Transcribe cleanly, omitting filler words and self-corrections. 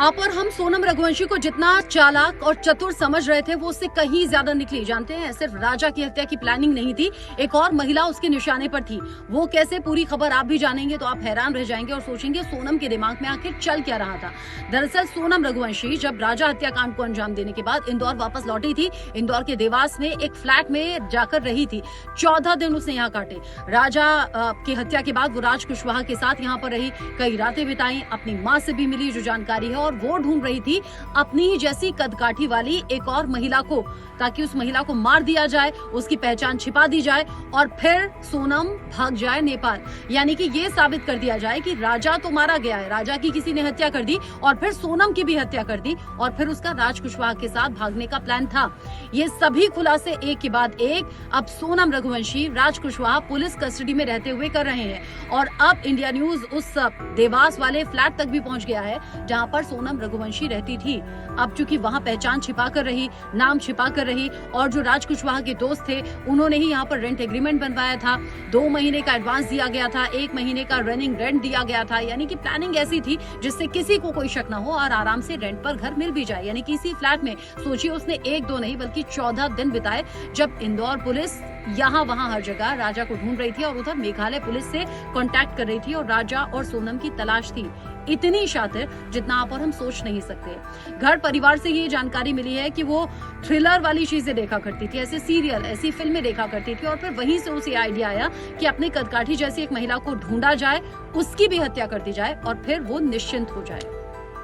आप और हम सोनम रघुवंशी को जितना चालाक और चतुर समझ रहे थे वो उससे कहीं ज्यादा निकली। जानते हैं, सिर्फ राजा की हत्या की प्लानिंग नहीं थी, एक और महिला उसके निशाने पर थी। वो कैसे, पूरी खबर आप भी जानेंगे तो आप हैरान रह जाएंगे और सोचेंगे सोनम के दिमाग में आखिर चल क्या रहा था। दरअसल सोनम रघुवंशी जब राजा हत्याकांड को अंजाम देने के बाद इंदौर वापस लौटी थी। इंदौर के देवास में एक फ्लैट में जाकर रही थी। 14 दिन उसने यहाँ काटे। राजा की हत्या के बाद वो राज कुशवाहा के साथ यहाँ पर रही, कई रातें बिताई, अपनी माँ से भी मिली जो जानकारी है, और वो ढूंढ रही थी अपनी ही जैसी कदकाठी वाली एक और महिला को, ताकि उस महिला को मार दिया जाए, उसकी पहचान छिपा दी जाए और फिर सोनम भाग जाए नेपाल। यानी कि ये साबित कर दिया जाए कि राजा तो मारा गया है, राजा की किसी ने हत्या कर दी और फिर सोनम की भी हत्या कर दी और फिर उसका राज कुशवाहा के साथ भागने का प्लान था। ये सभी खुलासे एक के बाद एक अब सोनम रघुवंशी राज कुशवाहा पुलिस कस्टडी में रहते हुए कर रहे हैं। और अब इंडिया न्यूज उस देवास वाले फ्लैट तक भी पहुंच गया है जहां पर सोनम रघुवंशी रहती थी। अब चूंकि वहां पहचान छिपा कर रही, नाम छिपा कर रही, और जो राज कुशवाहा के दोस्त थे उन्होंने ही यहाँ पर रेंट एग्रीमेंट बनवाया था। 2 महीने का एडवांस दिया गया था, 1 महीने का रनिंग रेंट दिया गया था। यानी कि प्लानिंग ऐसी थी जिससे किसी को कोई शक ना हो और आराम से रेंट पर घर मिल भी जाए। यानी कि इसी फ्लैट में सोचिए उसने 1-2 नहीं बल्कि 14 दिन बिताए, जब इंदौर पुलिस यहाँ वहां हर जगह राजा को ढूंढ रही थी और उधर मेघालय पुलिस से कांटेक्ट कर रही थी और राजा और सोनम की तलाश थी। इतनी शातिर जितना आप और हम सोच नहीं सकते। घर परिवार से ये जानकारी मिली है कि वो थ्रिलर वाली चीजें देखा करती थी, ऐसे सीरियल, ऐसी फिल्में देखा करती थी और फिर वहीं से उसे आइडिया आया कि अपने कदकाठी जैसी एक महिला को ढूंढा जाए, उसकी भी हत्या कर दी जाए और फिर वो निश्चिंत हो जाए।